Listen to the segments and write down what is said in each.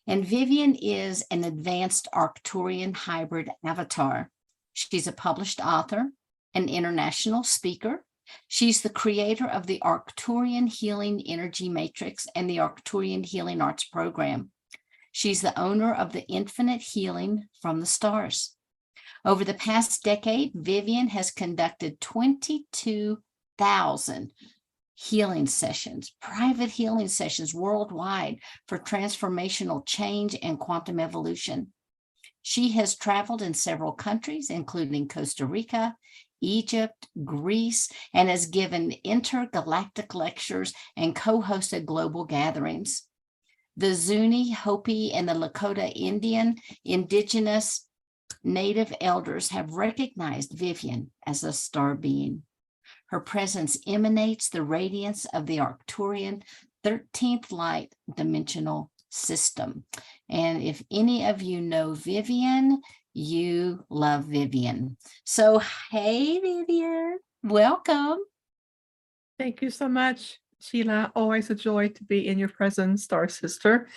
And Vivian is an advanced Arcturian hybrid avatar. She's a published author, an international speaker. She's the creator of the Arcturian Healing Energy Matrix and the Arcturian Healing Arts Program. She's the owner of the Infinite Healing from the Stars. Over the past decade, Vivian has conducted 22,000 healing sessions, private healing sessions worldwide for transformational change and quantum evolution. She has traveled in several countries, including Costa Rica, Egypt, Greece, and has given intergalactic lectures and co-hosted global gatherings. The Zuni, Hopi, and the Lakota indigenous native elders have recognized Vivian as a star being. Her presence emanates the radiance of the Arcturian 13th light dimensional system. And if any of you know Vivian, you love Vivian. So, hey, Vivian, welcome. Thank you so much, Sheila. Always a joy to be in your presence, Star Sister.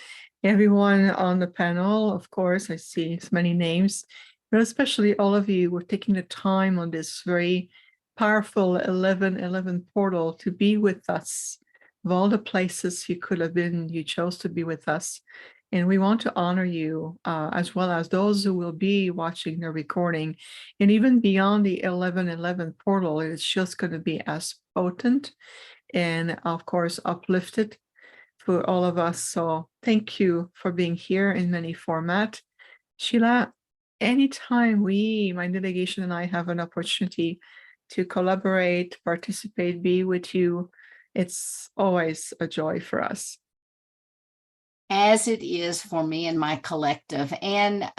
Everyone on the panel, of course, I see so many names, but especially all of you who are taking the time on this very powerful 11/11 portal to be with us. Of all the places you could have been, you chose to be with us. And we want to honor you, as well as those who will be watching the recording. And even beyond the 11/11 portal, it's just going to be as potent and, of course, uplifted for all of us. So thank you for being here in many formats. Sheila, anytime my delegation and I have an opportunity to collaborate, participate, be with you, it's always a joy for us. As it is for me and my collective. And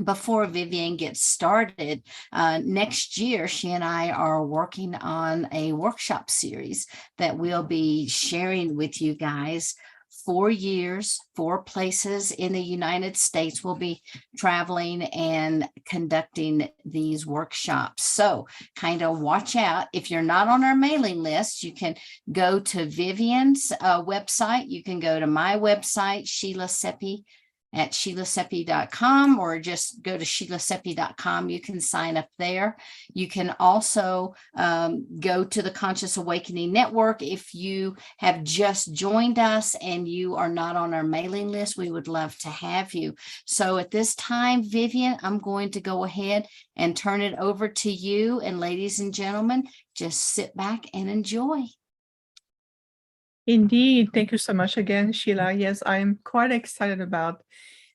before Vivian gets started, next year, she and I are working on a workshop series that we'll be sharing with you guys. 4 years, 4 places in the United States. We'll be traveling and conducting these workshops. So kind of watch out. If you're not on our mailing list, you can go to Vivian's website. You can go to my website, Sheila Seppi, at sheilaseppi.com, or just go to sheilaseppi.com. You can sign up there. You can also go to the Conscious Awakening Network. If you have just joined us and you are not on our mailing list, we would love to have you. So at this time, Vivian, I'm going to go ahead and turn it over to you. And ladies and gentlemen, just sit back and enjoy. Indeed. Thank you so much again, Sheila. Yes, I'm quite excited about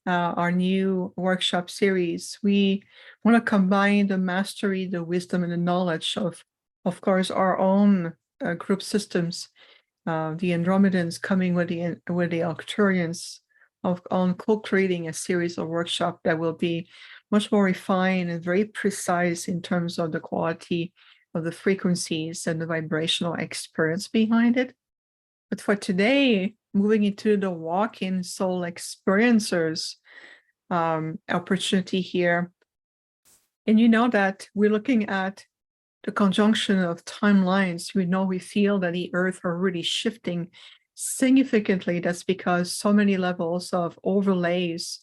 our new workshop series. We want to combine the mastery, the wisdom, and the knowledge of course, our own group systems. The Andromedans coming with the Arcturians on co-creating a series of workshops that will be much more refined and very precise in terms of the quality of the frequencies and the vibrational experience behind it. But for today, moving into the walk-in soul experiencers opportunity here. And you know that we're looking at the conjunction of timelines. We feel that the Earth are really shifting significantly. That's because so many levels of overlays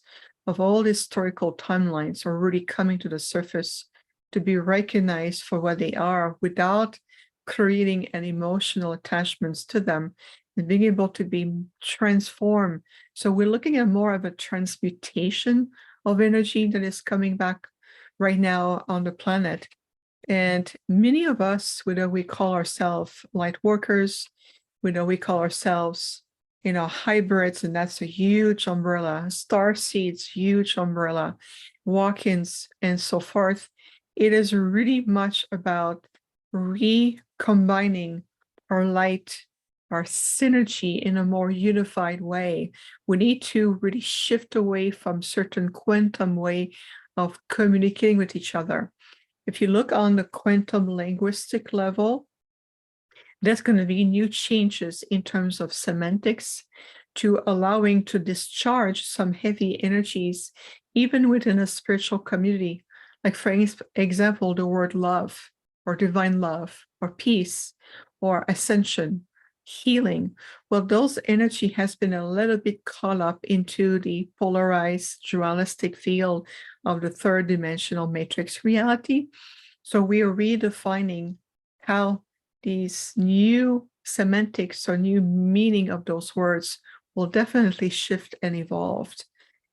of all historical timelines are really coming to the surface to be recognized for what they are without creating an emotional attachments to them and being able to be transformed. So we're looking at more of a transmutation of energy that is coming back right now on the planet. And many of us, whether we call ourselves light workers, whether we call ourselves, hybrids, and that's a huge umbrella, starseeds, huge umbrella, walk-ins, and so forth. It is really much about recombining our light, our synergy in a more unified way. We need to really shift away from certain quantum way of communicating with each other. If you look on the quantum linguistic level, there's going to be new changes in terms of semantics to allowing to discharge some heavy energies, even within a spiritual community. Like, for example, the word love, or divine love, or peace, or ascension, healing. Well, those energy has been a little bit caught up into the polarized dualistic field of the third dimensional matrix reality. So we are redefining how these new semantics or new meaning of those words will definitely shift and evolve.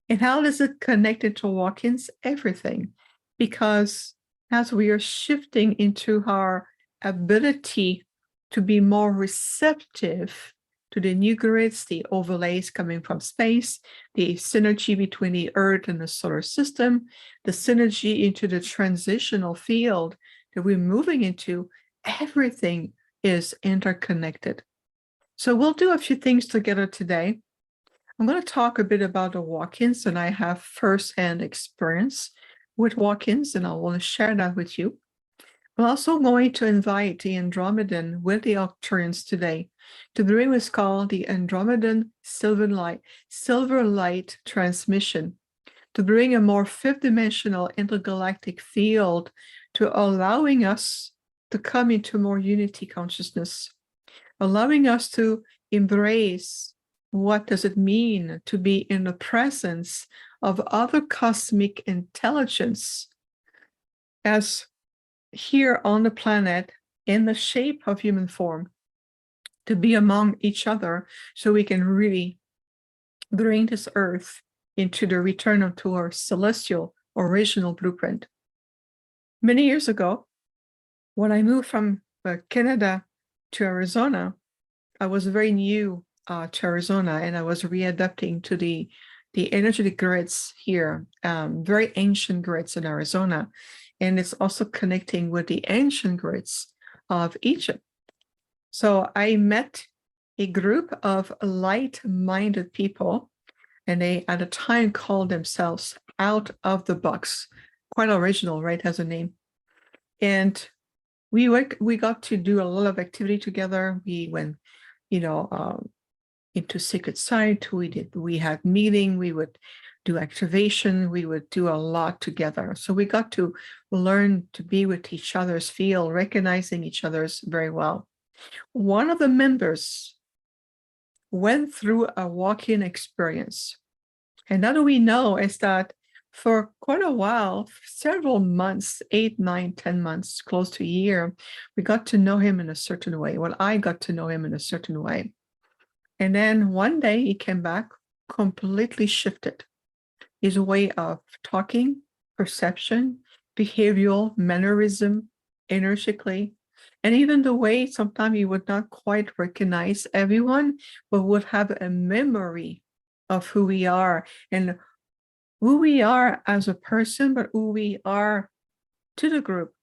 And how does it connect into walk-ins? Everything. Because as we are shifting into our ability to be more receptive to the new grids, the overlays coming from space, the synergy between the Earth and the solar system, the synergy into the transitional field that we're moving into, everything is interconnected. So we'll do a few things together today. I'm going to talk a bit about the walk-ins, and I have first-hand experience with walk-ins, and I want to share that with you. I'm also going to invite the Andromedan with the Arcturians today to bring what's called the Andromedan Silver Light transmission, to bring a more fifth-dimensional intergalactic field to allowing us to come into more unity consciousness, allowing us to embrace what does it mean to be in the presence of other cosmic intelligence as here on the planet in the shape of human form, to be among each other so we can really bring this earth into the return to our celestial original blueprint. Many years ago, when I moved from Canada to Arizona, I was very new to Arizona, and I was readapting to the energetic grids here, very ancient grids in Arizona. And it's also connecting with the ancient grids of Egypt. So I met a group of light-minded people, and they at the time called themselves Out of the Box. Quite original, right, as a name. And we got to do a lot of activity together. We went, into Secret Site. We had meeting, we would do activation, we would do a lot together. So we got to learn to be with each other's field, recognizing each other's very well. One of the members went through a walk-in experience. And now that we know is that for quite a while, several months, 8, 9, 10 months, close to a year, we got to know him in a certain way. Well, I got to know him in a certain way. And then one day he came back completely shifted. His way of talking, perception, behavioral, mannerism, energetically, and even the way sometimes he would not quite recognize everyone, but would have a memory of who we are and who we are as a person, but who we are to the group.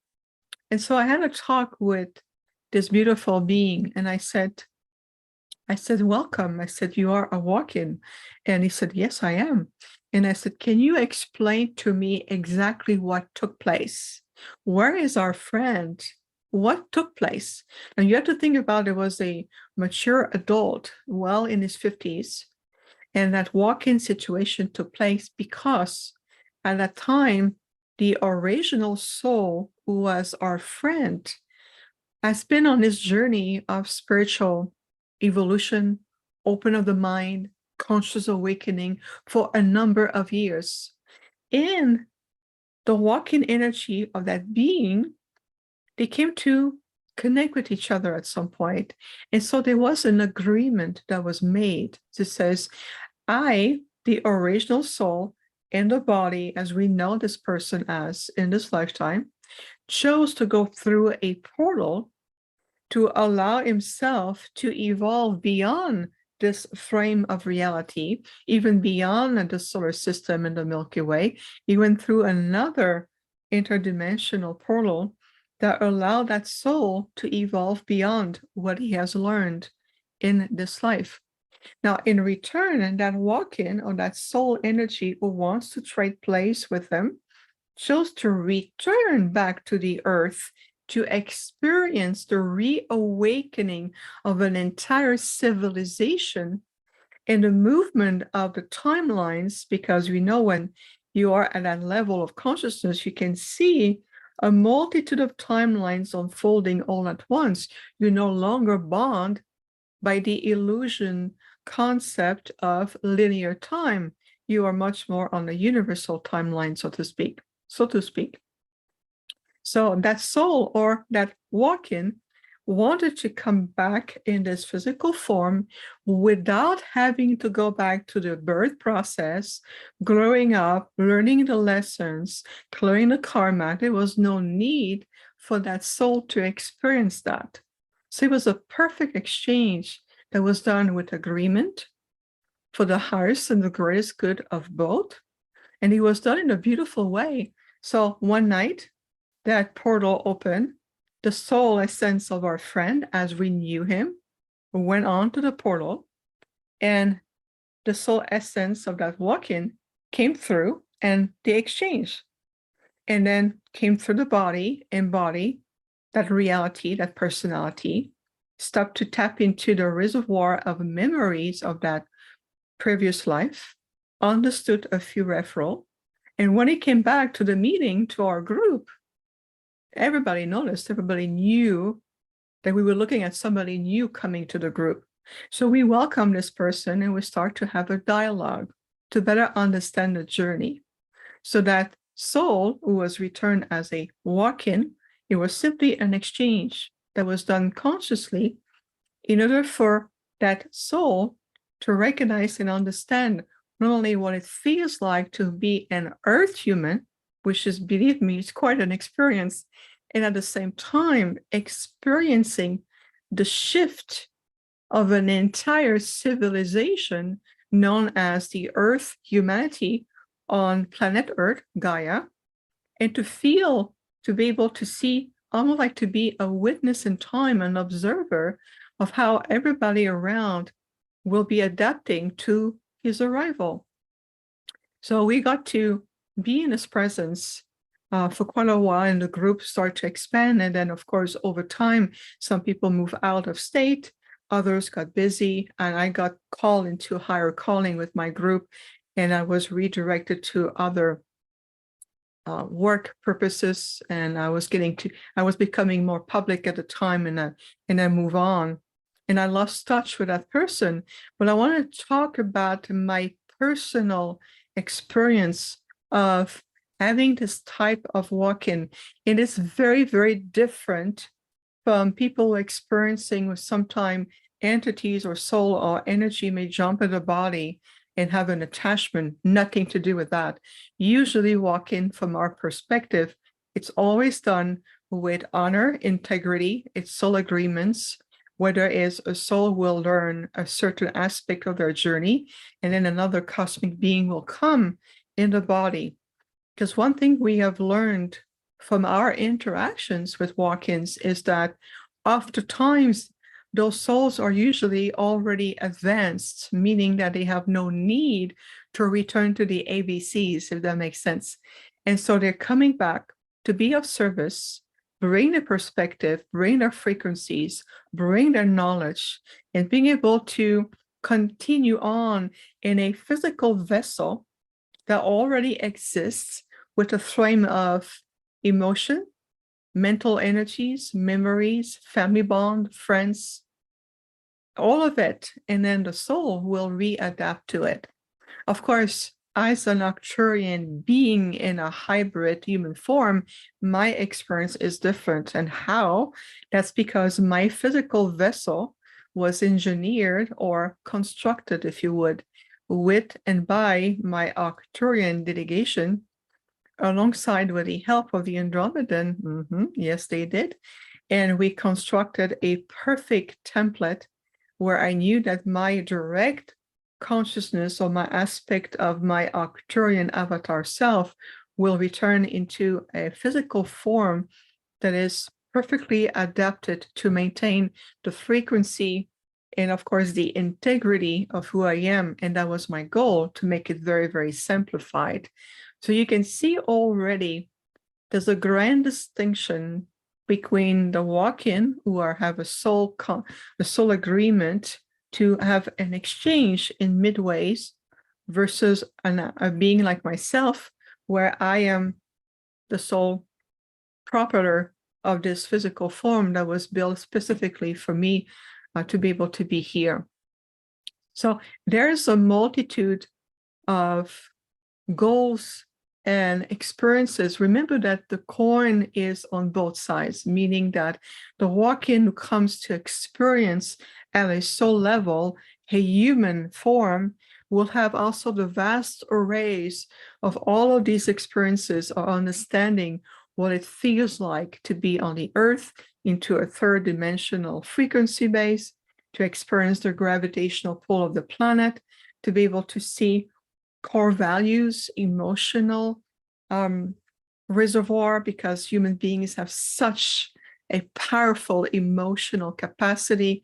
And so I had a talk with this beautiful being, and I said, welcome. I said, you are a walk-in. And he said, yes, I am. And I said, can you explain to me exactly what took place? Where is our friend? What took place? And you have to think about, it was a mature adult, well in his 50s. And that walk-in situation took place because at that time, the original soul, who was our friend, has been on this journey of spiritual evolution, open of the mind, conscious awakening for a number of years. In the walk-in energy of that being, they came to connect with each other at some point. And so there was an agreement that was made that says, I, the original soul in the body, as we know this person as in this lifetime, chose to go through a portal to allow himself to evolve beyond this frame of reality, even beyond the solar system and the Milky Way. He went through another interdimensional portal that allowed that soul to evolve beyond what he has learned in this life. Now, in return, that walk-in or that soul energy who wants to trade place with him chose to return back to the earth to experience the reawakening of an entire civilization and the movement of the timelines, because we know when you are at that level of consciousness, you can see a multitude of timelines unfolding all at once. You no longer bond by the illusion concept of linear time. You are much more on a universal timeline, so to speak. So that soul, or that walk-in, wanted to come back in this physical form without having to go back to the birth process, growing up, learning the lessons, clearing the karma. There was no need for that soul to experience that. So it was a perfect exchange that was done with agreement for the highest and the greatest good of both. And it was done in a beautiful way. So one night, that portal opened. The soul essence of our friend, as we knew him, went on to the portal, and the soul essence of that walk-in came through, and they exchanged, and then came through the body, embody that reality, that personality, stopped to tap into the reservoir of memories of that previous life, understood a few referral, and when he came back to the meeting, to our group, everybody noticed, everybody knew that we were looking at somebody new coming to the group. So we welcome this person and we start to have a dialogue to better understand the journey. So that soul who was returned as a walk-in, it was simply an exchange that was done consciously in order for that soul to recognize and understand not only what it feels like to be an earth human, which is, believe me, it's quite an experience, and at the same time experiencing the shift of an entire civilization known as the Earth humanity on planet Earth, Gaia, and to feel, to be able to see, almost like to be a witness in time, an observer of how everybody around will be adapting to his arrival. So we got to be in his presence for quite a while, and the group started to expand. And then, of course, over time, some people moved out of state, others got busy, and I got called into higher calling with my group, and I was redirected to other work purposes, and I was becoming more public at the time, and I move on. And I lost touch with that person. But I want to talk about my personal experience of having this type of walk-in. It is very, very different from people experiencing with sometimes entities or soul or energy may jump in the body and have an attachment. Nothing to do with that. Usually walk-in, from our perspective, it's always done with honor, integrity, it's soul agreements, whether it's a soul will learn a certain aspect of their journey, and then another cosmic being will come in the body. Because one thing we have learned from our interactions with walk-ins is that oftentimes those souls are usually already advanced, meaning that they have no need to return to the ABCs, if that makes sense. And so they're coming back to be of service, bring their perspective, bring their frequencies, bring their knowledge, and being able to continue on in a physical vessel that already exists with a frame of emotion, mental energies, memories, family bond, friends, all of it. And then the soul will readapt to it. Of course, as an Arcturian being in a hybrid human form, my experience is different. And how? That's because my physical vessel was engineered or constructed, if you would, with and by my Arcturian delegation, alongside with the help of the Andromedan. Yes, they did. And we constructed a perfect template where I knew that my direct consciousness or my aspect of my Arcturian avatar self will return into a physical form that is perfectly adapted to maintain the frequency and, of course, the integrity of who I am. And that was my goal, to make it very, very simplified. So you can see already there's a grand distinction between the walk-in who have a soul agreement to have an exchange in midways versus a being like myself, where I am the sole proprietor of this physical form that was built specifically for me to be able to be here. So there's a multitude of goals and experiences. Remember that the coin is on both sides, meaning that the walk-in who comes to experience at a soul level, a human form, will have also the vast arrays of all of these experiences or understanding what it feels like to be on the earth into a third dimensional frequency base, to experience the gravitational pull of the planet, to be able to see core values, emotional reservoir, because human beings have such a powerful emotional capacity,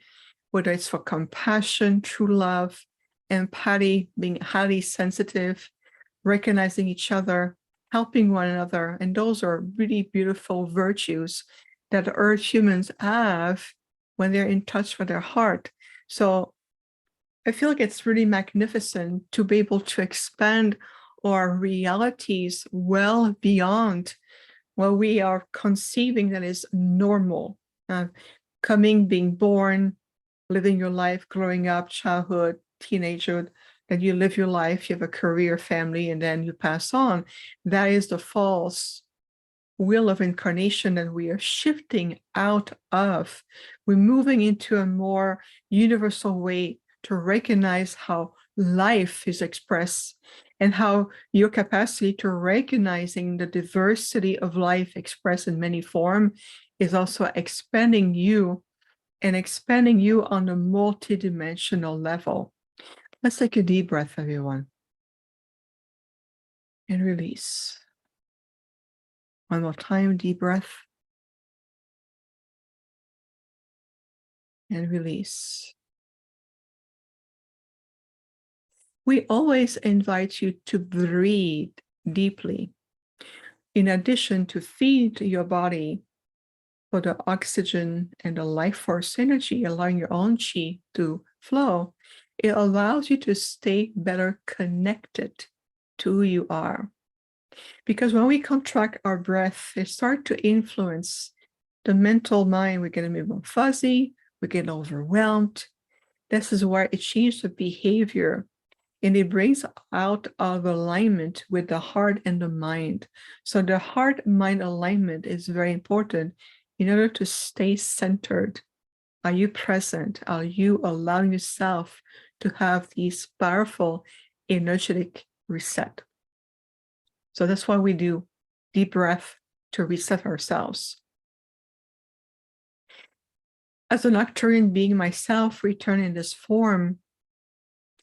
whether it's for compassion, true love, empathy, being highly sensitive, recognizing each other, helping one another. And those are really beautiful virtues that Earth humans have when they're in touch with their heart. So I feel like it's really magnificent to be able to expand our realities well beyond what we are conceiving that is normal. Being born, living your life, growing up, childhood, teenagehood, that you live your life, you have a career, family, and then you pass on. That is the false wheel of incarnation that we are shifting out of. We're moving into a more universal way to recognize how life is expressed and how your capacity to recognizing the diversity of life expressed in many forms is also expanding you and expanding you on a multidimensional level. Let's take a deep breath, everyone. And release. One more time, deep breath. And release. We always invite you to breathe deeply. In addition to feed your body for the oxygen and the life force energy, allowing your own chi to flow, it allows you to stay better connected to who you are. Because when we contract our breath, it starts to influence the mental mind. We're getting a bit more fuzzy, we get overwhelmed. This is where it changes the behavior and it brings out of alignment with the heart and the mind. So the heart-mind alignment is very important in order to stay centered. Are you present? Are you allowing yourself to have these powerful energetic reset? So that's why we do deep breath to reset ourselves. As an Arcturian being myself, return in this form,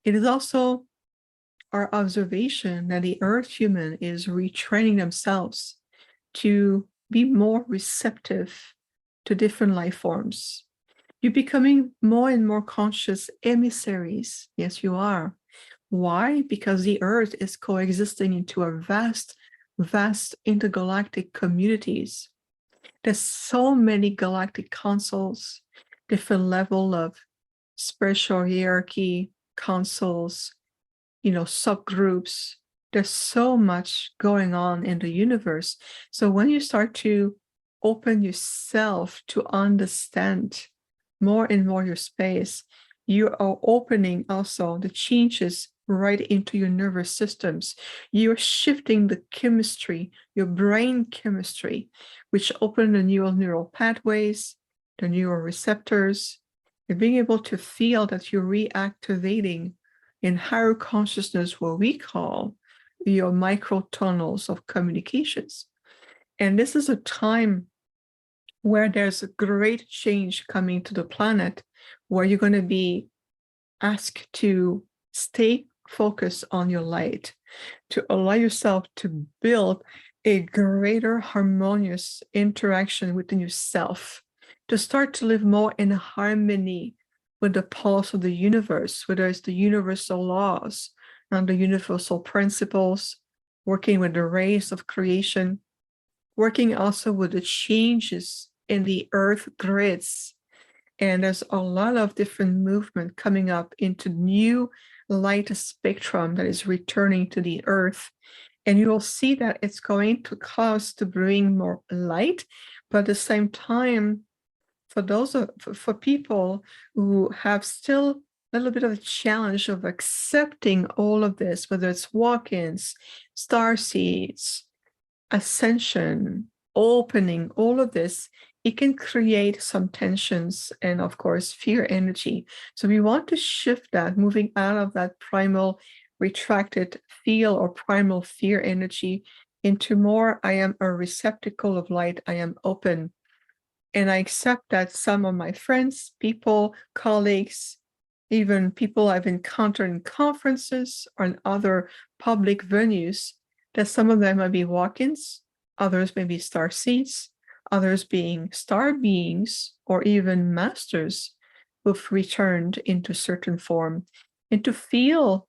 it is also our observation that the Earth human is retraining themselves to be more receptive to different life forms. You're becoming more and more conscious emissaries. Yes, you are. Why? Because the Earth is coexisting into a vast intergalactic communities. There's so many galactic councils, different level of spiritual hierarchy, councils, subgroups. There's so much going on in the universe. So when you start to open yourself to understand more and more your space, you are opening also the changes right into your nervous systems. You're shifting the chemistry, your brain chemistry, which open the neural pathways, the neural receptors. You're being able to feel that you're reactivating in higher consciousness what we call your microtunnels of communications. And this is a time where there's a great change coming to the planet, where you're going to be asked to stay focused on your light, to allow yourself to build a greater harmonious interaction within yourself, to start to live more in harmony with the pulse of the universe, whether it's the universal laws and the universal principles, working with the rays of creation, working also with the changes in the earth grids. And there's a lot of different movement coming up into new light spectrum that is returning to the earth. And you will see that it's going to cause to bring more light, but at the same time, for those for people who have still a little bit of a challenge of accepting all of this, whether it's walk-ins, starseeds, ascension, opening, all of this, it can create some tensions and, of course, fear energy. So we want to shift that, moving out of that primal retracted feel or primal fear energy into more, I am a receptacle of light, I am open. And I accept that some of my friends, people, colleagues, even people I've encountered in conferences or in other public venues, that some of them might be walk-ins, others may be star seeds, others being star beings, or even masters who've returned into certain form, and to feel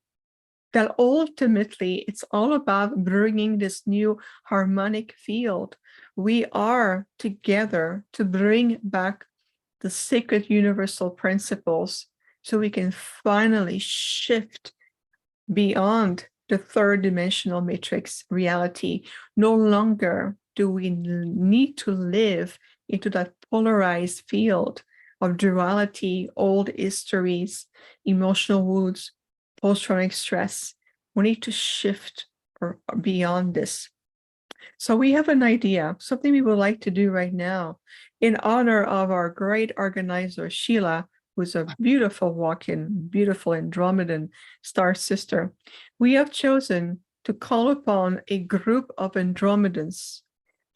that ultimately it's all about bringing this new harmonic field. We are together to bring back the sacred universal principles so we can finally shift beyond the third dimensional matrix reality. No longer do we need to live into that polarized field of duality, old histories, emotional wounds, post-traumatic stress. We need to shift or beyond this. So we have an idea, something we would like to do right now in honor of our great organizer, Sheila, who's a beautiful walk-in, beautiful Andromedan star sister. We have chosen to call upon a group of Andromedans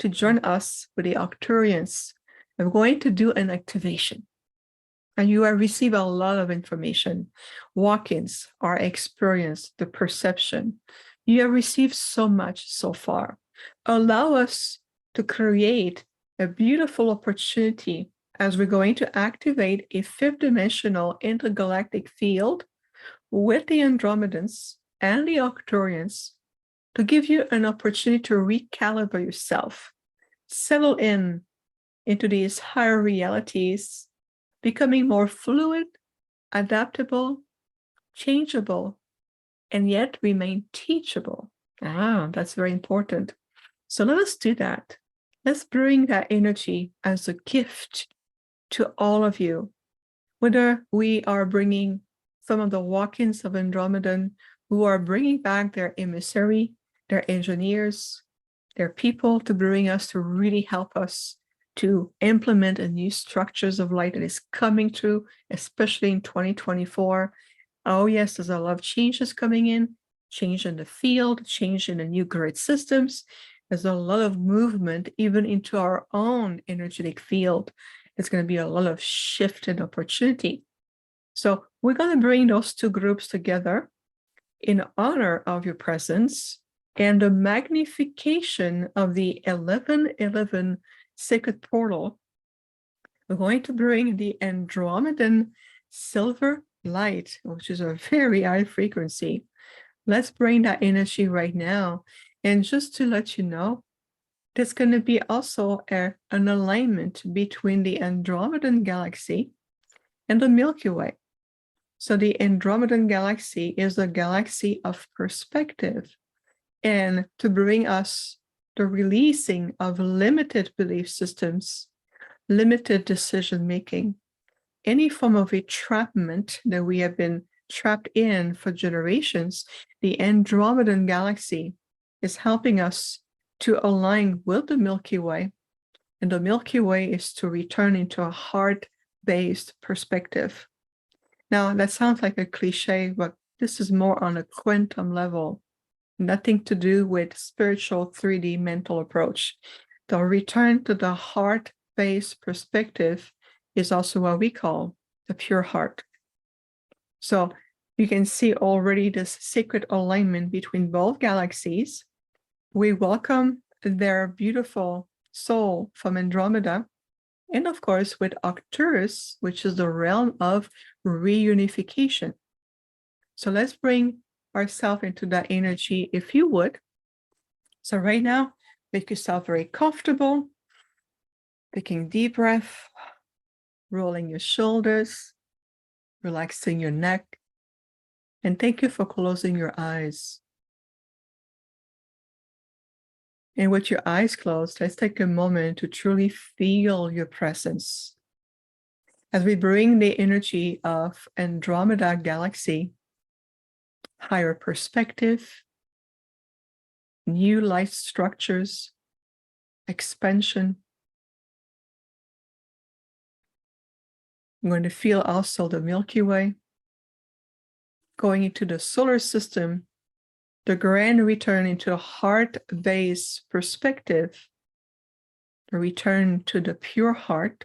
to join us with the Arcturians. I'm going to do an activation. And you have received a lot of information. Walk-ins, our experience, the perception. You have received so much so far. Allow us to create a beautiful opportunity as we're going to activate a fifth dimensional intergalactic field with the Andromedans and the Arcturians to give you an opportunity to recalibrate yourself, settle into these higher realities, becoming more fluid, adaptable, changeable, and yet remain teachable. That's very important. So let us do that. Let's bring that energy as a gift to all of you, whether we are bringing some of the walk-ins of Andromedan who are bringing back their emissary, their engineers, their people to bring us to really help us to implement a new structures of light that is coming through, especially in 2024. Oh yes, there's a lot of changes coming in, change in the field, change in the new grid systems. There's a lot of movement even into our own energetic field. It's going to be a lot of shift and opportunity. So we're going to bring those two groups together in honor of your presence and the magnification of the 1111 sacred portal. We're going to bring the Andromedan silver light, which is a very high frequency. Let's bring that energy right now. And just to let you know, there's going to be also an alignment between the Andromedan galaxy and the Milky Way. So the Andromedan galaxy is a galaxy of perspective, and to bring us the releasing of limited belief systems, limited decision making, any form of entrapment that we have been trapped in for generations. The Andromedan galaxy is helping us to align with the Milky Way, and the Milky Way is to return into a heart-based perspective. Now, that sounds like a cliche, but this is more on a quantum level, nothing to do with spiritual 3D mental approach. The return to the heart-based perspective is also what we call the pure heart. So you can see already this sacred alignment between both galaxies. We welcome their beautiful soul from Andromeda, and of course with Arcturus, which is the realm of reunification. So let's bring ourselves into that energy, if you would. So right now, make yourself very comfortable, taking deep breath, rolling your shoulders, relaxing your neck, and thank you for closing your eyes. And with your eyes closed, let's take a moment to truly feel your presence. as we bring the energy of Andromeda Galaxy, higher perspective, new life structures, expansion. I'm going to feel also the Milky Way going into the solar system, the grand return into a heart-based perspective, the return to the pure heart.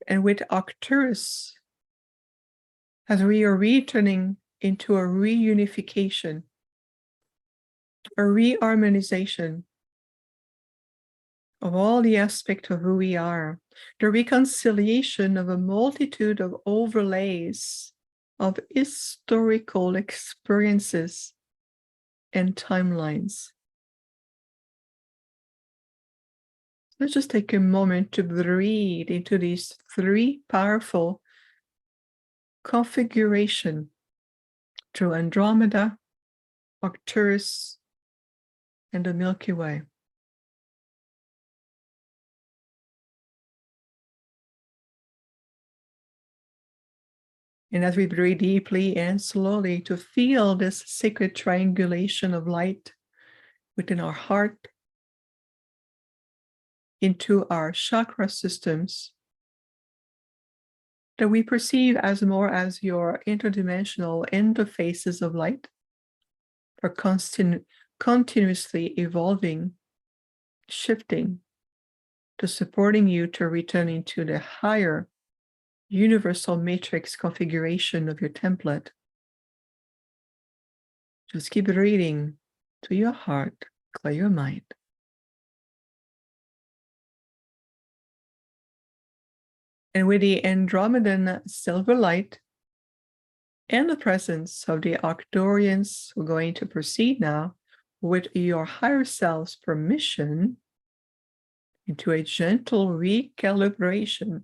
And with Arcturus, as we are returning into a reunification, a reharmonization of all the aspects of who we are, the reconciliation of a multitude of overlays of historical experiences and timelines. Let's just take a moment to breathe into these three powerful configurations through Andromeda, Arcturus, and the Milky Way. And as we breathe deeply and slowly to feel this sacred triangulation of light within our heart, into our chakra systems, that we perceive as more as your interdimensional interfaces of light are continuously evolving, shifting, to supporting you to return into the higher universal matrix configuration of your template. Just keep reading to your heart, clear your mind. And with the Andromedan silver light and the presence of the Arcturians, we're going to proceed now with your higher self's permission into a gentle recalibration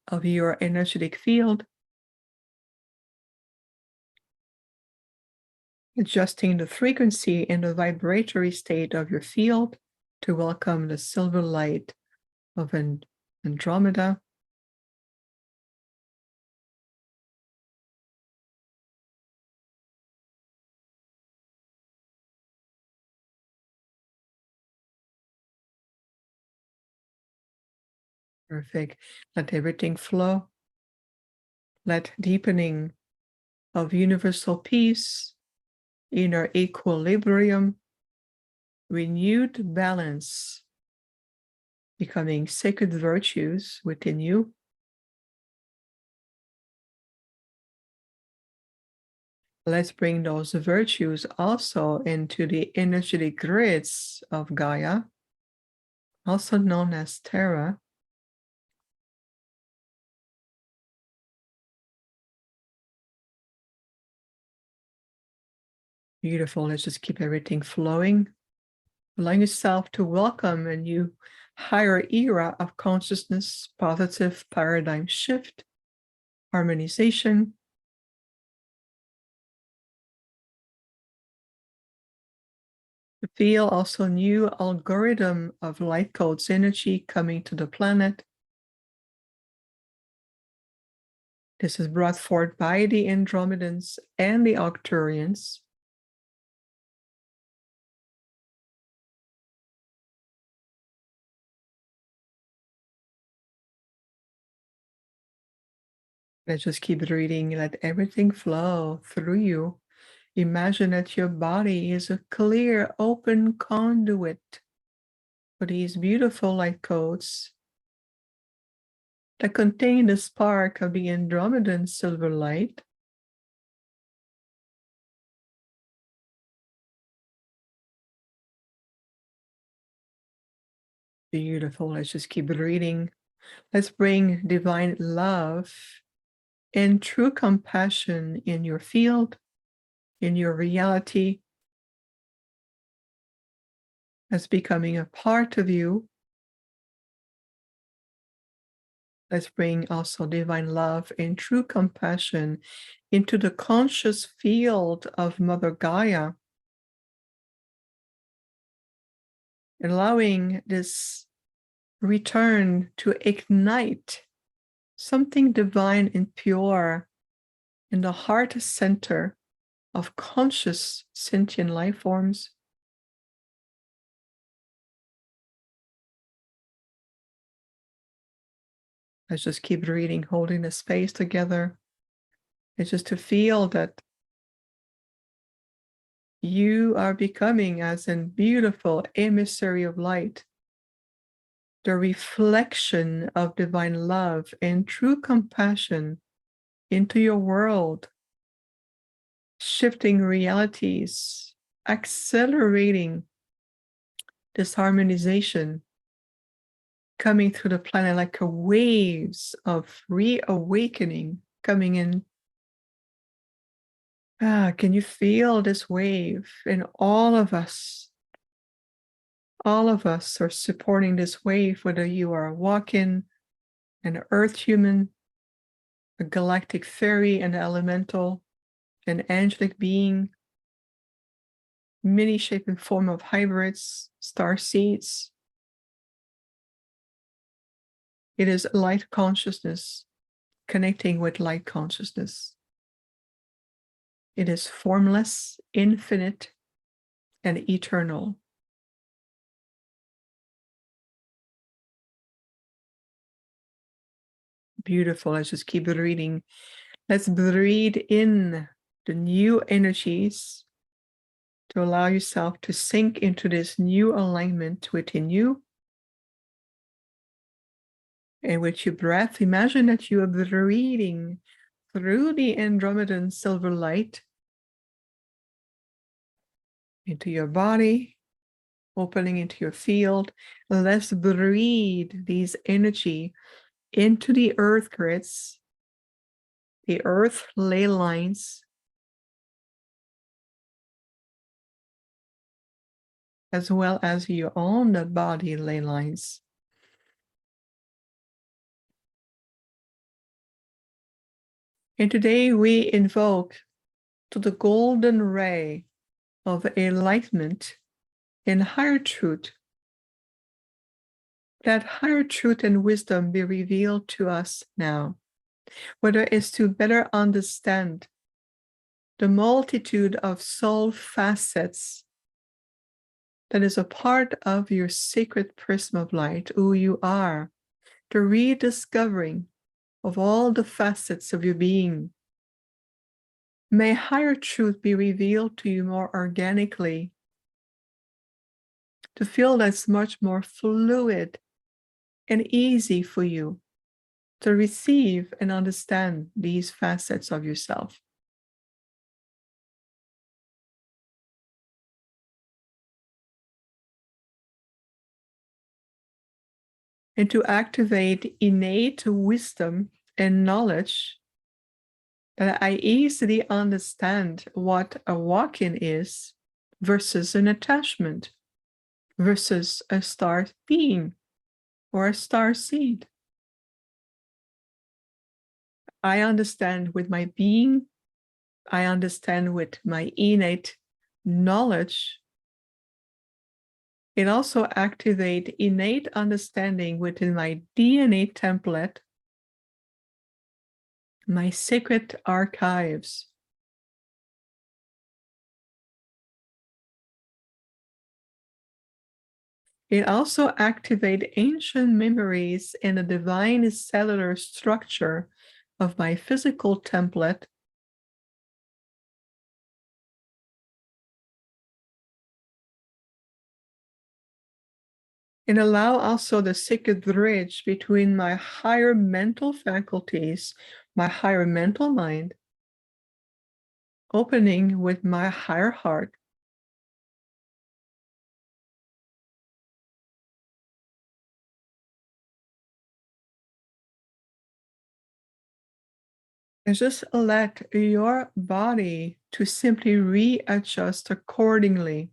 of your energetic field, adjusting the frequency and the vibratory state of your field to welcome the silver light of Andromeda. Perfect. Let everything flow. Let deepening of universal peace, inner equilibrium, renewed balance, becoming sacred virtues within you. Let's bring those virtues also into the energetic grids of Gaia, also known as Terra. Beautiful. Let's just keep everything flowing. Allowing yourself to welcome a new higher era of consciousness, positive paradigm shift, harmonization. To feel also new algorithm of light codes energy coming to the planet. This is brought forth by the Andromedans and the Arcturians. Let's just keep reading. Let everything flow through you. Imagine that your body is a clear, open conduit for these beautiful light codes that contain the spark of the Andromedan silver light. Beautiful. Let's just keep reading. Let's bring divine love and true compassion in your field, in your reality, as becoming a part of you. Let's bring also divine love and true compassion into the conscious field of Mother Gaia, allowing this return to ignite something divine and pure in the heart center of conscious sentient life forms. Let's just keep reading, holding the space together. It's just to feel that you are becoming as a beautiful emissary of light, the reflection of divine love and true compassion into your world, shifting realities, accelerating this harmonization, coming through the planet like a waves of reawakening coming in. Can you feel this wave? And all of us are supporting this wave, whether you are walking an earth human, a galactic fairy, an elemental, an angelic being, many shape and form of hybrids, star seeds. It is light consciousness connecting with light consciousness. It is formless, infinite, and eternal. Beautiful. Let's just keep reading. Let's breathe in the new energies to allow yourself to sink into this new alignment within you. And with your breath, imagine that you are breathing through the Andromedan silver light into your body, opening into your field. Let's breathe these energy into the earth grids, the earth ley lines, as well as your own body ley lines. And today we invoke to the golden ray of enlightenment in higher truth. That higher truth and wisdom be revealed to us now, whether it's to better understand the multitude of soul facets that is a part of your sacred prism of light, who you are, the rediscovering of all the facets of your being. May higher truth be revealed to you more organically, to feel that's much more fluid and easy for you to receive and understand these facets of yourself. And to activate innate wisdom and knowledge that I easily understand what a walk-in is versus an attachment, versus a star being or a star seed. I understand with my being, I understand with my innate knowledge. It also activates innate understanding within my DNA template, my sacred archives. It also activates ancient memories in the divine cellular structure of my physical template. And allow also the sacred bridge between my higher mental faculties, my higher mental mind, opening with my higher heart. And just let your body to simply readjust accordingly.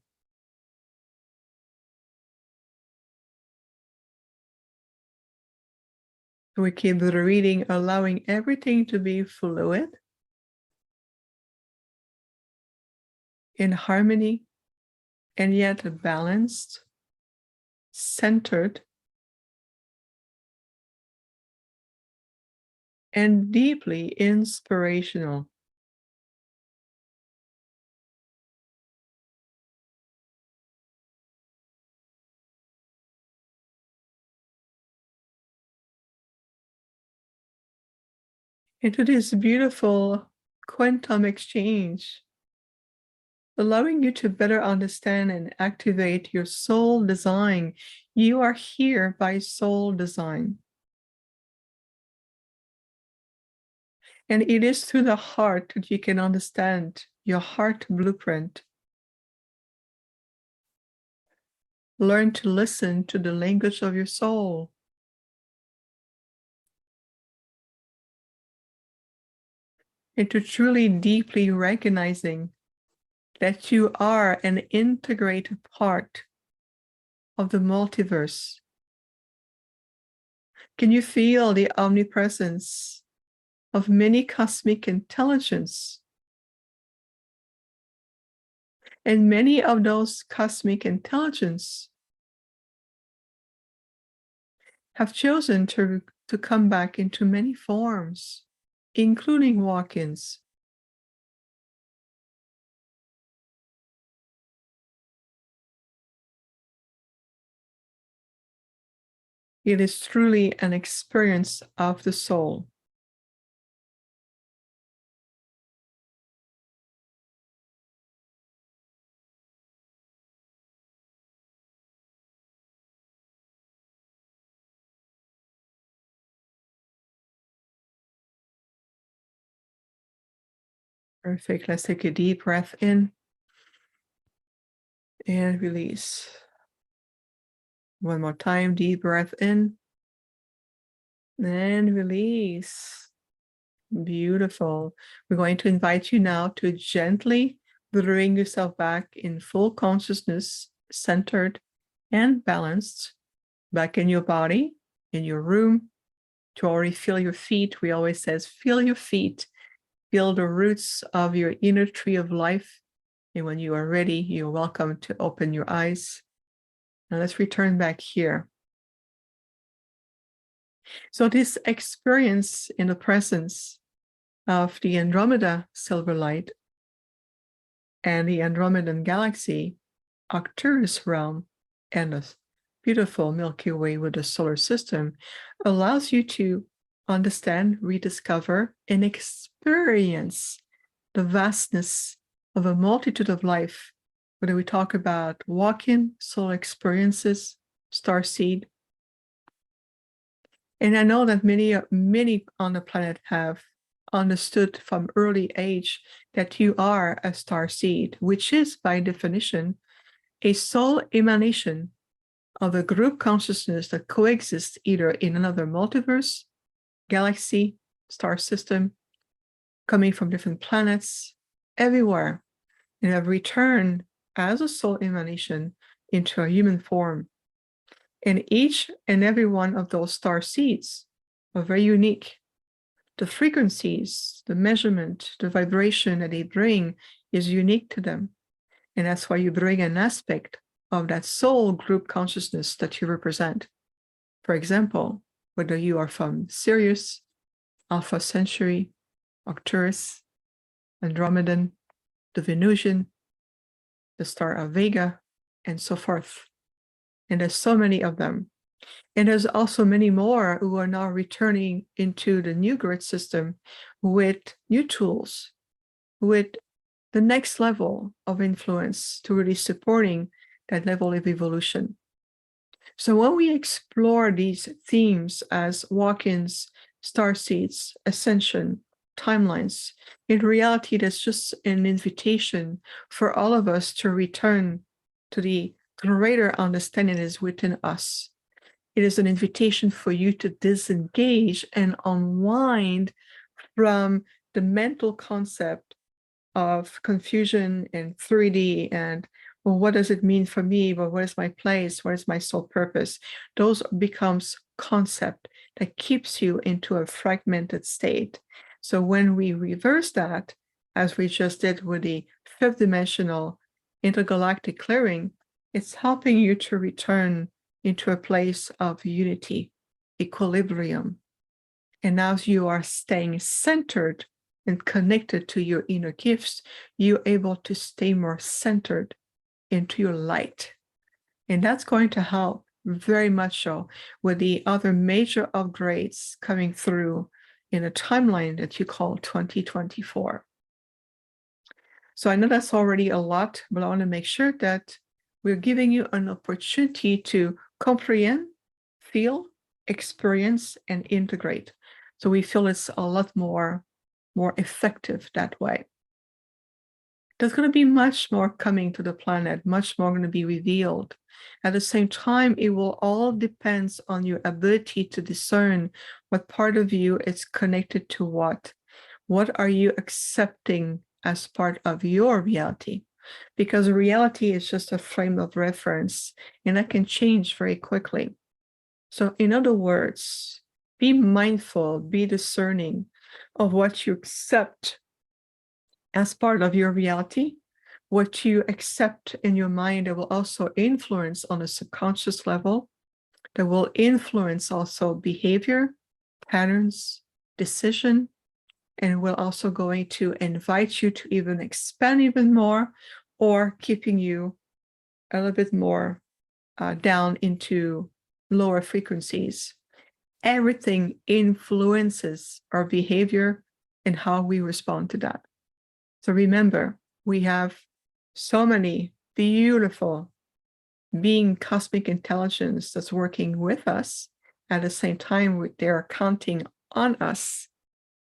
We keep reading, allowing everything to be fluid, in harmony, and yet balanced, centered, and deeply inspirational. Into this beautiful quantum exchange, allowing you to better understand and activate your soul design. You are here by soul design. And it is through the heart that you can understand your heart blueprint. Learn to listen to the language of your soul. And to truly deeply recognizing that you are an integrated part of the multiverse. Can you feel the omnipresence of many cosmic intelligence? And many of those cosmic intelligence have chosen to come back into many forms, including walk-ins. It is truly an experience of the soul. Perfect. Let's take a deep breath in and release. One more time, deep breath in and release. Beautiful. We're going to invite you now to gently bring yourself back in full consciousness, centered and balanced, back in your body, in your room. To already feel your feet, we always says, feel your feet, feel the roots of your inner tree of life. And when you are ready, you're welcome to open your eyes. Now let's return back here. So this experience in the presence of the Andromeda silver light and the Andromedan galaxy, Arcturus realm, and the beautiful Milky Way with the solar system allows you to understand, rediscover, and experience the vastness of a multitude of life, whether we talk about walk-in, solar experiences, starseed. And I know that many on the planet have understood from early age that you are a starseed, which is by definition a soul emanation of a group consciousness that coexists either in another multiverse, galaxy, star system, coming from different planets, everywhere, and have returned as a soul emanation into a human form. And each and every one of those star seeds are very unique. The frequencies, the measurement, the vibration that they bring is unique to them. And that's why you bring an aspect of that soul group consciousness that you represent. For example, whether you are from Sirius, Alpha Centauri, Arcturus, Andromedan, the Venusian, the star of Vega, and so forth. And there's so many of them. And there's also many more who are now returning into the new grid system with new tools, with the next level of influence to really supporting that level of evolution. So when we explore these themes as walk-ins, starseeds, ascension, timelines, in reality, that's just an invitation for all of us to return to the greater understanding that is within us. It is an invitation for you to disengage and unwind from the mental concept of confusion and 3D and, well, what does it mean for me? Well, what is my place? What is my sole purpose? Those becomes concept that keeps you into a fragmented state. So when we reverse that, as we just did with the fifth dimensional intergalactic clearing, it's helping you to return into a place of unity, equilibrium, And as you are staying centered and connected to your inner gifts, you're able to stay more centered into your light. And that's going to help very much so with the other major upgrades coming through in a timeline that you call 2024. So I know that's already a lot, but I want to make sure that we're giving you an opportunity to comprehend, feel, experience, and integrate. So we feel it's a lot more effective that way. There's going to be much more coming to the planet, much more going to be revealed. At the same time, it will all depend on your ability to discern what part of you is connected to what. What are you accepting as part of your reality? Because reality is just a frame of reference, and that can change very quickly. So in other words, be mindful, be discerning of what you accept as part of your reality, what you accept in your mind that will also influence on a subconscious level, that will influence also behavior, patterns, decision, and will also going to invite you to even expand even more, or keeping you a little bit more down into lower frequencies. Everything influences our behavior and how we respond to that. So remember, we have so many beautiful being cosmic intelligence that's working with us. At the same time, they're counting on us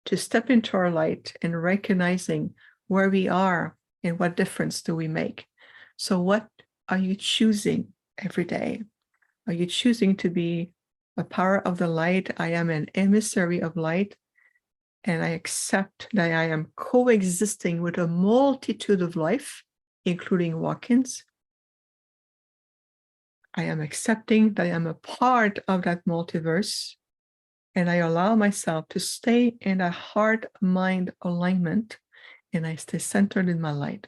to step into our light and recognizing where we are and what difference do we make. So what are you choosing every day? Are you choosing to be a power of the light? I am an emissary of light, and I accept that I am coexisting with a multitude of life, including walk-ins. I am accepting that I am a part of that multiverse, and I allow myself to stay in a heart-mind alignment, and I stay centered in my light.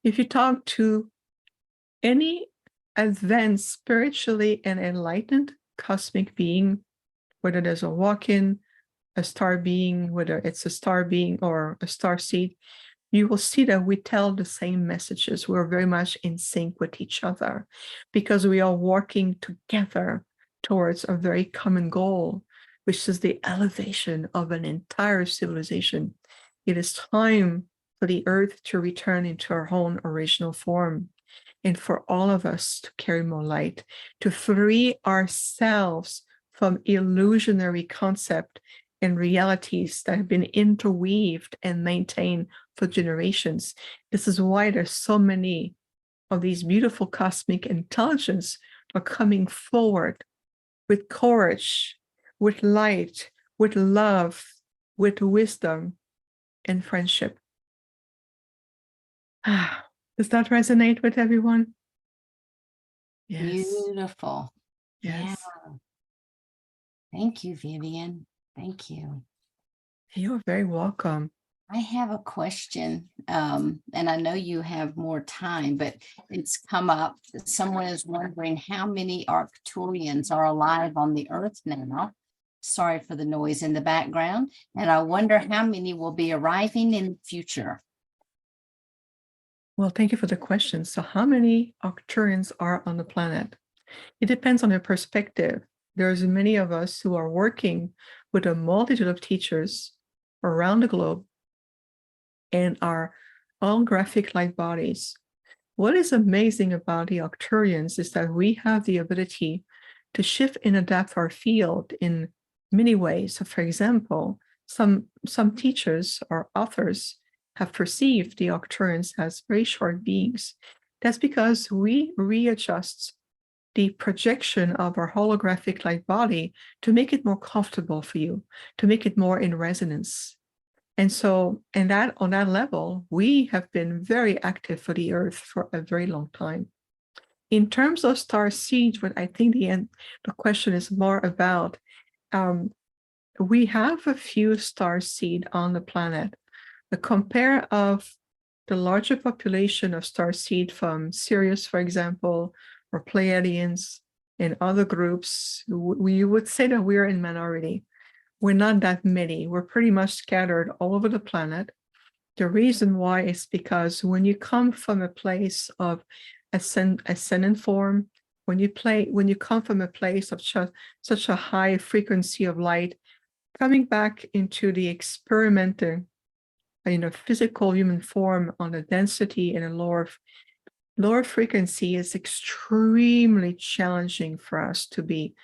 If you talk to any advanced, spiritually and enlightened cosmic being, whether there's a walk-in, a star being, whether it's a star being or a starseed, you will see that we tell the same messages. We're very much in sync with each other because we are working together towards a very common goal, which is the elevation of an entire civilization. It is time for the earth to return into our own original form, and for all of us to carry more light, to free ourselves from illusionary concept and realities that have been interweaved and maintained for generations. This is why there's so many of these beautiful cosmic intelligence are coming forward with courage, with light, with love, with wisdom and friendship. Does that resonate with everyone? Yes. Beautiful. Yes. Yeah. Thank you, Vivian. Thank you. You're very welcome. I have a question, and I know you have more time, but it's come up. Someone is wondering how many Arcturians are alive on the Earth now. Sorry for the noise in the background. And I wonder how many will be arriving in the future. Well, thank you for the question. So how many Arcturians are on the planet? It depends on your perspective. There's many of us who are working with a multitude of teachers around the globe and our holographic light bodies. What is amazing about the Arcturians is that we have the ability to shift and adapt our field in many ways. So for example, some teachers or authors have perceived the Arcturians as very short beings. That's because we readjust the projection of our holographic light body to make it more comfortable for you, to make it more in resonance. And so, on that level, we have been very active for the Earth for a very long time. In terms of starseed, what I think the question is more about, we have a few starseed on the planet. The compare of the larger population of starseed from Sirius, for example, or Pleiadians and other groups, we would say that we're in minority. we're not that many. We're pretty much scattered all over the planet. The reason why is because when you come from a place of ascendant form, when you come from a place of such a high frequency of light, coming back into the experimental, physical human form on a density and a lower frequency is extremely challenging for us to be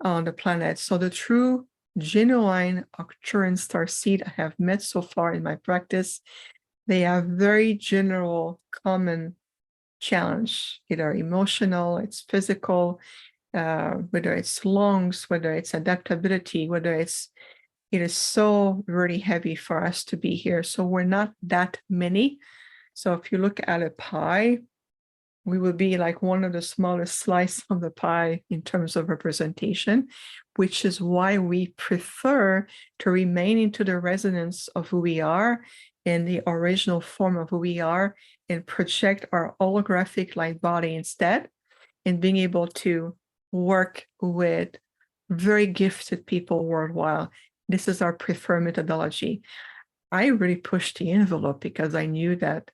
on the planet. So the true genuine Arcturian starseed I have met so far in my practice, they have very general common challenge, either emotional, it's physical, whether it's lungs, whether it's adaptability, whether it is so really heavy for us to be here. So we're not that many. So if you look at a pie, we would be like one of the smallest slice of the pie in terms of representation, which is why we prefer to remain into the resonance of who we are in the original form of who we are and project our holographic light body instead, and being able to work with very gifted people worldwide. This is our preferred methodology. I really pushed the envelope because I knew that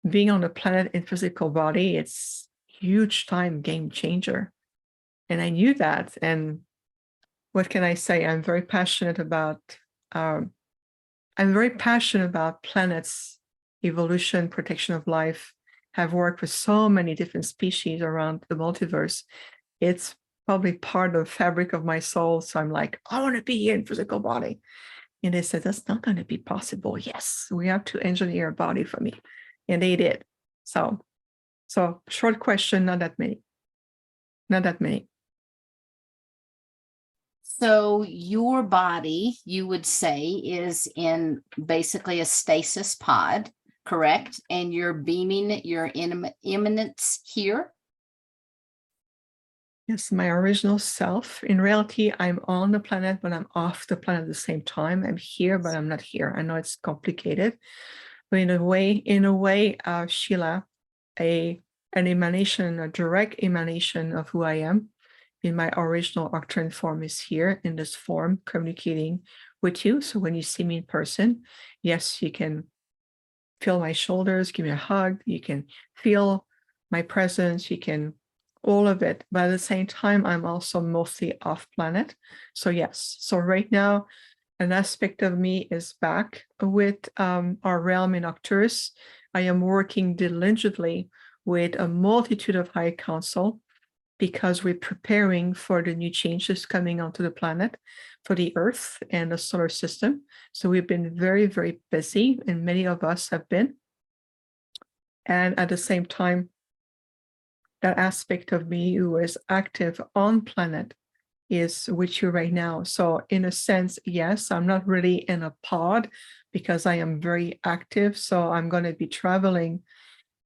being on the planet in physical body, it's huge time game changer. And I knew that. And what can I say? I'm very passionate about planets, evolution, protection of life. Have worked with so many different species around the multiverse. It's probably part of the fabric of my soul. So I'm like, I want to be here in physical body. And they said, that's not going to be possible. Yes, we have to engineer a body for me. And they did. So short question, not that many. Not that many. So your body, you would say, is in basically a stasis pod, correct? And you're beaming your immanence here? Yes, my original self. In reality, I'm on the planet, but I'm off the planet at the same time. I'm here, but I'm not here. I know it's complicated. But in a way, Sheila, an emanation, a direct emanation of who I am in my original Arcturian form is here in this form, communicating with you. So when you see me in person, yes, you can feel my shoulders, give me a hug, you can feel my presence, you can all of it. But at the same time, I'm also mostly off planet. So yes, so right now, an aspect of me is back with our realm in Arcturus. I am working diligently with a multitude of high council because we're preparing for the new changes coming onto the planet for the Earth and the solar system. So we've been very, very busy, and many of us have been. And at the same time, that aspect of me who is active on planet is with you right now. So in a sense, yes, I'm not really in a pod because I am very active. So I'm going to be traveling,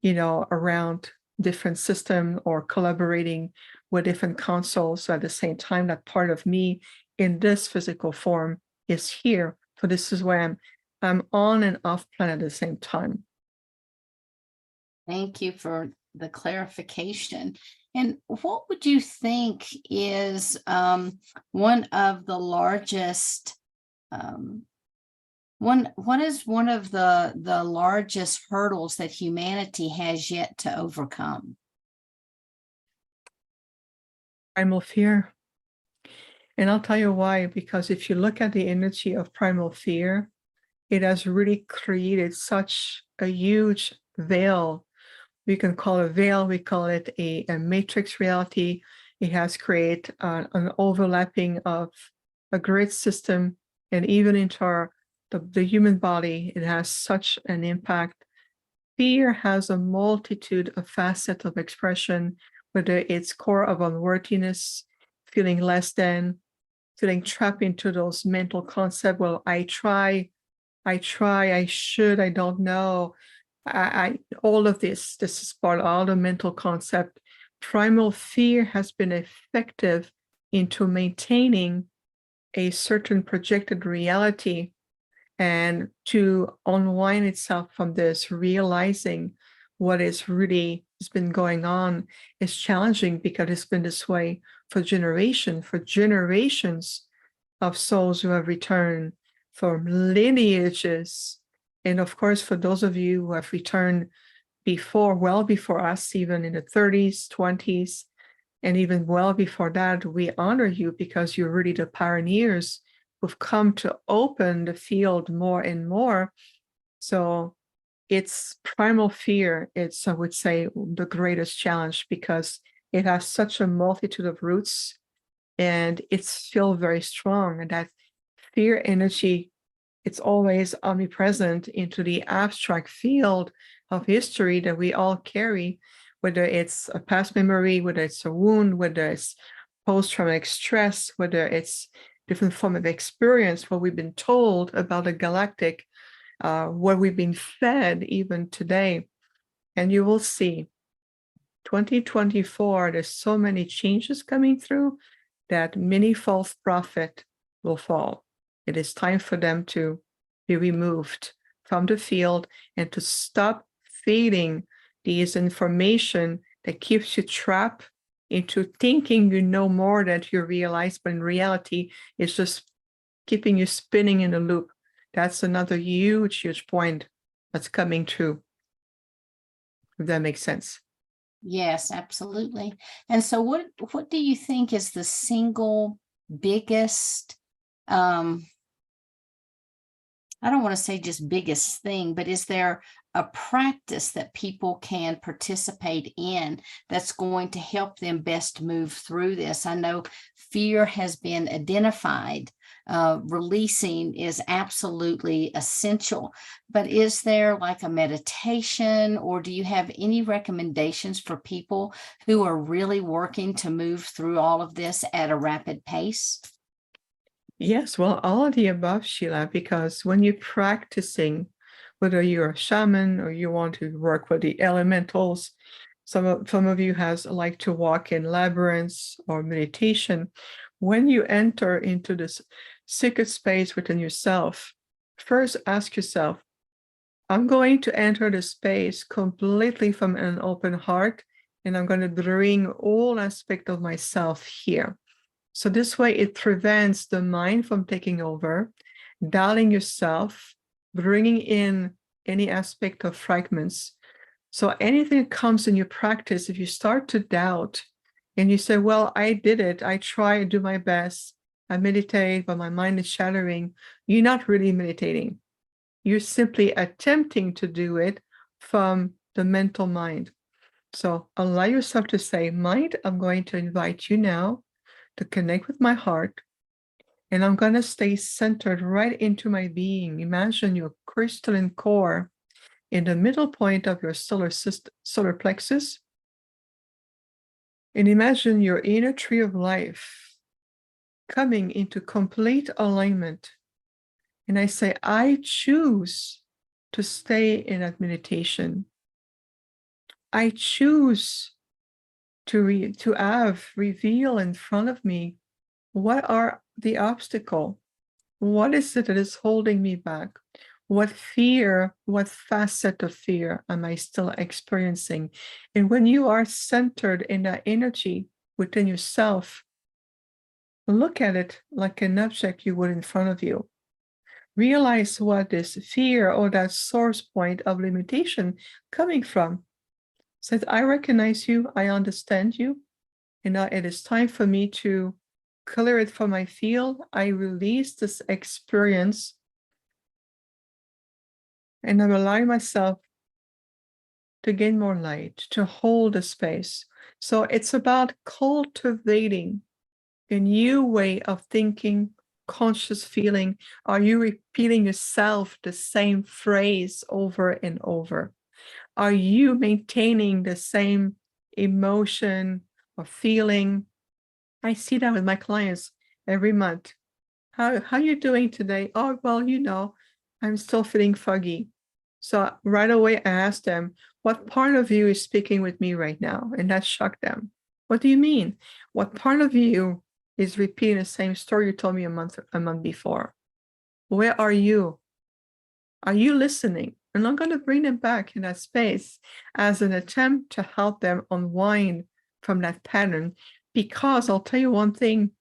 around different systems or collaborating with different consoles. So at the same time, that part of me in this physical form is here. So this is where I'm on and off planet at the same time. Thank you for the clarification. And what would you think is one of the largest what is one of the largest hurdles that humanity has yet to overcome? Primal fear. And I'll tell you why, because if you look at the energy of primal fear, it has really created such a huge veil. We can call it a veil, we call it a matrix reality. It has created an overlapping of a grid system, and even into the human body, it has such an impact. Fear has a multitude of facets of expression, whether it's core of unworthiness, feeling less than, feeling trapped into those mental concepts. Well, I try, I should, I don't know. All of this is part of all the mental concept. Primal fear has been effective into maintaining a certain projected reality, and to unwind itself from this, realizing what is really has been going on is challenging because it's been this way for generations of souls who have returned from lineages. And of course, for those of you who have returned before, well before us, even in the 30s, 20s, and even well before that, we honor you because you're really the pioneers who've come to open the field more and more. So it's primal fear. It's, I would say, the greatest challenge because it has such a multitude of roots and it's still very strong. And that fear energy, it's always omnipresent into the abstract field of history that we all carry, whether it's a past memory, whether it's a wound, whether it's post-traumatic stress, whether it's different form of experience, what we've been told about the galactic, what we've been fed even today. And you will see 2024, there's so many changes coming through that many false prophets will fall. It is time for them to be removed from the field and to stop feeding these information that keeps you trapped into thinking you know more than you realize, but in reality, it's just keeping you spinning in a loop. That's another huge, huge point that's coming true, if that makes sense. Yes, absolutely. And so what do you think is the single biggest, I don't want to say just biggest thing, but is there a practice that people can participate in that's going to help them best move through this? I know fear has been identified. Releasing is absolutely essential, but is there like a meditation, or do you have any recommendations for people who are really working to move through all of this at a rapid pace? Yes, well, all of the above, Sheila, because when you're practicing, whether you're a shaman or you want to work with the elementals, some of you like to walk in labyrinths or meditation. When you enter into this secret space within yourself, first ask yourself, I'm going to enter the space completely from an open heart, and I'm going to bring all aspects of myself here. So this way it prevents the mind from taking over, doubting yourself, bringing in any aspect of fragments. So anything that comes in your practice, if you start to doubt and you say, well, I did it, I try to do my best, I meditate, but my mind is shattering, you're not really meditating. You're simply attempting to do it from the mental mind. So allow yourself to say, mind, I'm going to invite you now to connect with my heart, and I'm going to stay centered right into my being. Imagine your crystalline core in the middle point of your solar plexus, and imagine your inner tree of life coming into complete alignment. And I say, I choose to stay in that meditation. I choose to have reveal in front of me what are the obstacle, what is it that is holding me back, what fear, what facet of fear am I still experiencing? And when you are centered in that energy within yourself, look at it like an object you would in front of you. Realize what this fear or that source point of limitation coming from. Says, I recognize you, I understand you, and now it is time for me to clear it from my field. I release this experience, and I'm allowing myself to gain more light, to hold the space. So it's about cultivating a new way of thinking, conscious feeling. Are you repeating yourself the same phrase over and over? Are you maintaining the same emotion or feeling? I see that with my clients every month. How you doing today? Oh, well, I'm still feeling foggy. So right away I asked them, what part of you is speaking with me right now? And that shocked them. What do you mean? What part of you is repeating the same story you told me a month before? Where are you? Are you listening? And I'm going to bring them back in that space as an attempt to help them unwind from that pattern. Because I'll tell you one thing,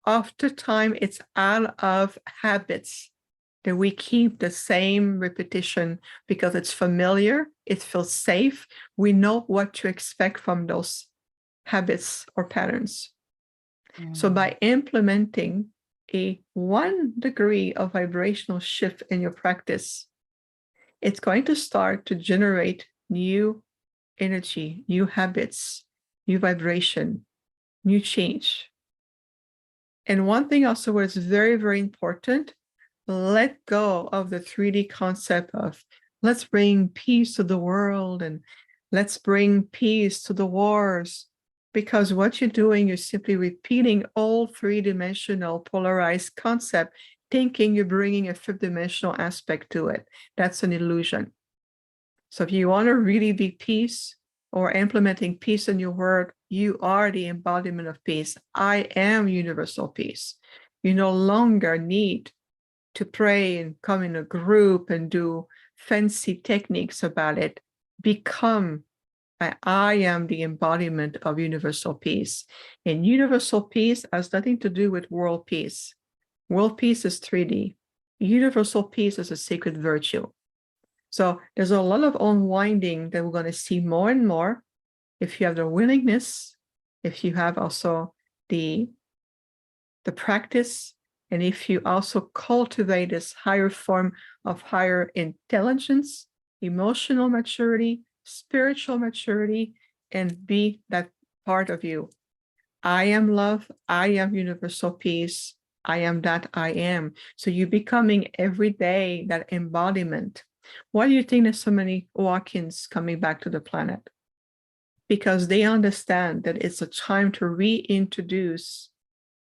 oftentimes it's out of habits that we keep the same repetition because it's familiar, it feels safe. We know what to expect from those habits or patterns. So by implementing a 1 degree of vibrational shift in your practice, it's going to start to generate new energy, new habits, new vibration, new change. And one thing also what is very, very important, let go of the 3D concept of let's bring peace to the world and let's bring peace to the wars. Because what you're doing, you're simply repeating old 3-dimensional polarized concept, thinking you're bringing a 5th-dimensional aspect to it. That's an illusion. So if you want to really be peace or implementing peace in your world, you are the embodiment of peace. I am universal peace. You no longer need to pray and come in a group and do fancy techniques about it. Become I am the embodiment of universal peace. And universal peace has nothing to do with world peace. World peace is 3D. Universal peace is a sacred virtue. So there's a lot of unwinding that we're going to see more and more. If you have the willingness, if you have also the practice, and if you also cultivate this higher form of higher intelligence, emotional maturity, spiritual maturity, and be that part of you. I am love. I am universal peace. I am that I am. So you're becoming every day that embodiment. Why do you think there's so many walk-ins coming back to the planet? Because they understand that it's a time to reintroduce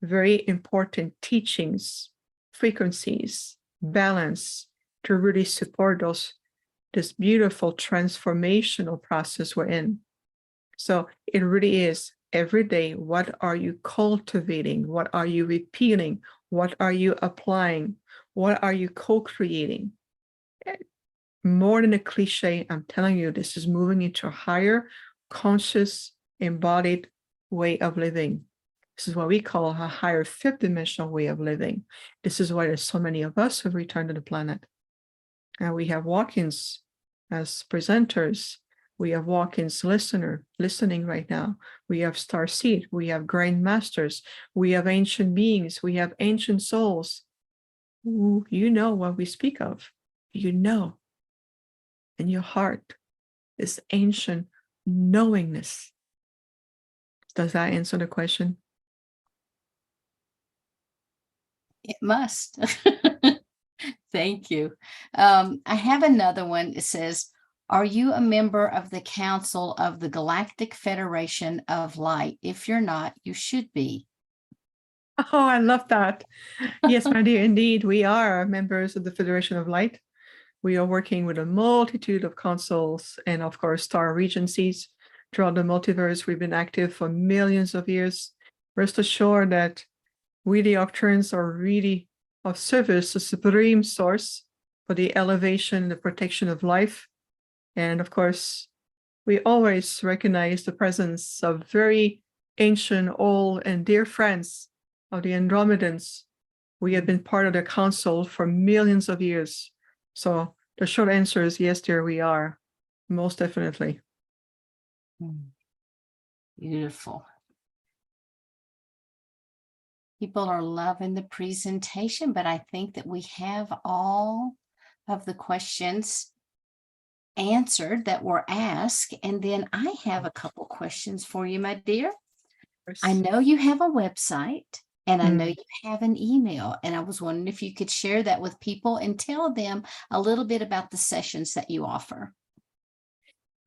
very important teachings, frequencies, balance to really support this beautiful transformational process we're in. So it really is every day, what are you cultivating? What are you repeating? What are you applying? What are you co-creating? More than a cliche, I'm telling you, this is moving into a higher, conscious, embodied way of living. This is what we call a higher 5th-dimensional way of living. This is why there's so many of us who've returned to the planet. And we have walk-ins as presenters. We have walk-ins listening right now. We have starseed. We have grand masters. We have ancient beings. We have ancient souls. Ooh, you know what we speak of. You know in your heart, this ancient knowingness. Does that answer the question? It must. Thank you. I have another one. It says, are you a member of the Council of the Galactic Federation of Light? If you're not, you should be. Oh, I love that. Yes, my dear, indeed, we are members of the Federation of Light. We are working with a multitude of councils and, of course, star regencies throughout the multiverse. We've been active for millions of years. Rest assured that we, the Arcturians, are really of service, a supreme source for the elevation and the protection of life. And of course, we always recognize the presence of very ancient, old, and dear friends of the Andromedans. We have been part of the council for millions of years. So the short answer is yes, dear, we are. Most definitely. Beautiful. People are loving the presentation, but I think that we have all of the questions answered that were asked. And then I have a couple questions for you, my dear. I know you have a website and I know you have an email, and I was wondering if you could share that with people and tell them a little bit about the sessions that you offer.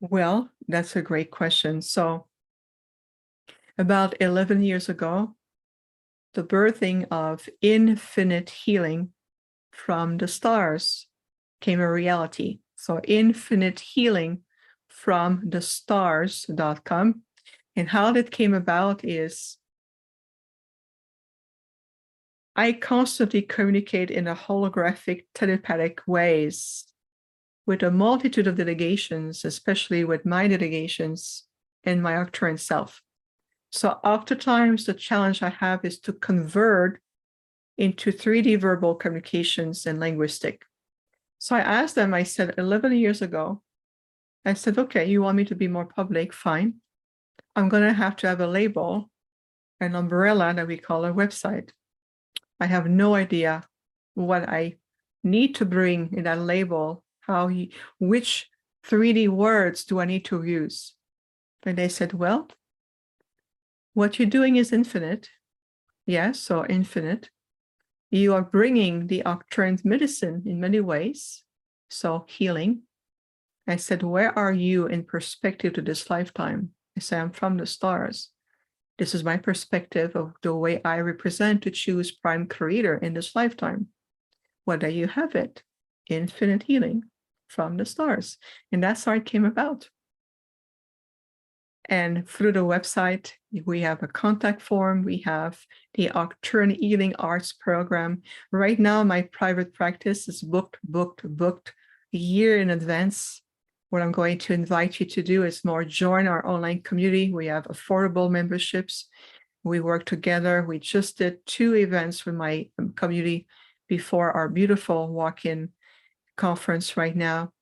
Well, that's a great question. So about 11 years ago, the birthing of infinite healing from the stars came a reality. So infinite healing from the stars.com. And how that came about is I constantly communicate in a holographic telepathic ways with a multitude of delegations, especially with my delegations and my Arcturian self. So oftentimes the challenge I have is to convert into 3D verbal communications and linguistic. So I asked them, I said, 11 years ago, I said, okay, you want me to be more public? Fine. I'm going to have a label, an umbrella that we call a website. I have no idea what I need to bring in that label, which 3D words do I need to use? And they said, well, what you're doing is infinite. Yes, so infinite. You are bringing the Arcturian medicine in many ways, so healing. I said, where are you in perspective to this lifetime? I said, I'm from the stars. This is my perspective of the way I represent to choose prime creator in this lifetime. Well, there you have it, infinite healing from the stars. And that's how it came about. And through the website, we have a contact form. We have the Arcturian Healing Arts program. Right now, my private practice is booked a year in advance. What I'm going to invite you to do is more join our online community. We have affordable memberships. We work together. We just did 2 events with my community before our beautiful walk-in conference right now.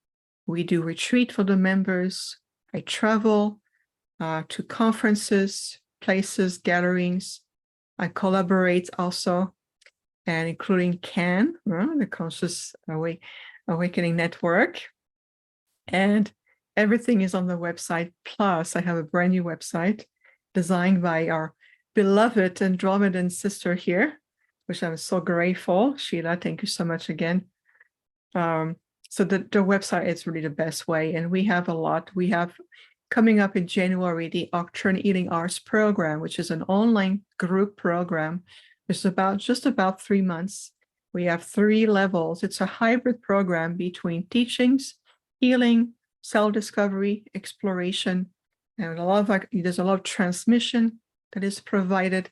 We do retreat for the members. I travel to conferences, places, gatherings. I collaborate also, and including CAN, the Conscious Awakening Network. And everything is on the website. Plus, I have a brand new website designed by our beloved Andromedan sister here, which I'm so grateful. Sheila, thank you so much again. So the website is really the best way. And we have a lot. We have coming up in January, the Arcturian Healing Arts program, which is an online group program. It's just about 3 months. We have 3 levels. It's a hybrid program between teachings, healing, self-discovery, exploration, and there's a lot of transmission that is provided,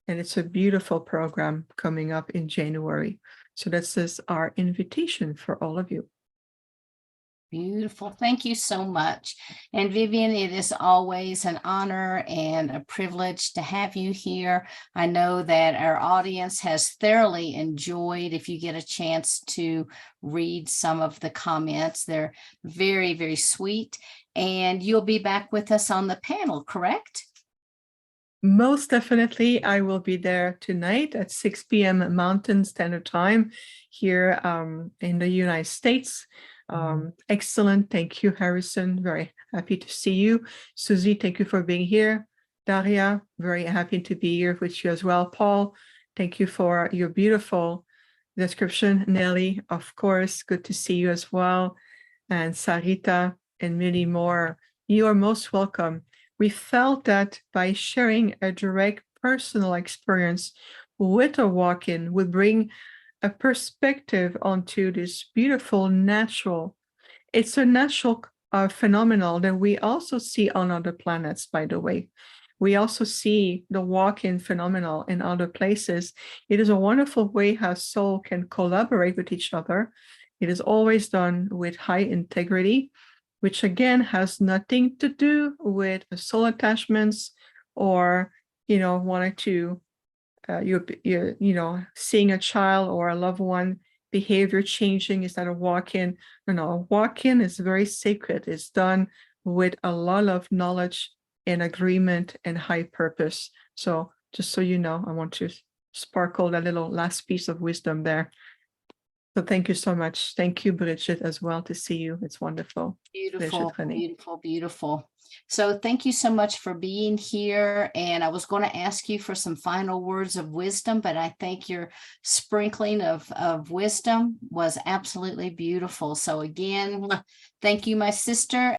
and it's a beautiful program coming up in January. So this is our invitation for all of you. Beautiful. Thank you so much. And Vivian, it is always an honor and a privilege to have you here. I know that our audience has thoroughly enjoyed. If you get a chance to read some of the comments, they're very, very sweet. And you'll be back with us on the panel, correct? Most definitely, I will be there tonight at 6 p.m. Mountain Standard Time here in the United States. Excellent. Thank you, Harrison. Very happy to see you. Susie, thank you for being here. Daria, very happy to be here with you as well. Paul, thank you for your beautiful description. Nelly, of course, good to see you as well. And Sarita and many more. You are most welcome. We felt that by sharing a direct personal experience with a walk-in would bring a perspective onto this beautiful natural. It's a natural phenomenon that we also see on other planets, by the way. We also see the walk-in phenomenon in other places. It is a wonderful way how soul can collaborate with each other. It is always done with high integrity, which again has nothing to do with soul attachments or, wanting to seeing a child or a loved one behavior changing. Is that a walk-in? No, a walk-in is very sacred. It's done with a lot of knowledge and agreement and high purpose. So just so you know, I want to sparkle that little last piece of wisdom there. So thank you so much. Thank you, Bridget, as well, to see you. It's wonderful. Beautiful, beautiful, beautiful. So thank you so much for being here. And I was going to ask you for some final words of wisdom, but I think your sprinkling of wisdom was absolutely beautiful. So again, thank you, my sister.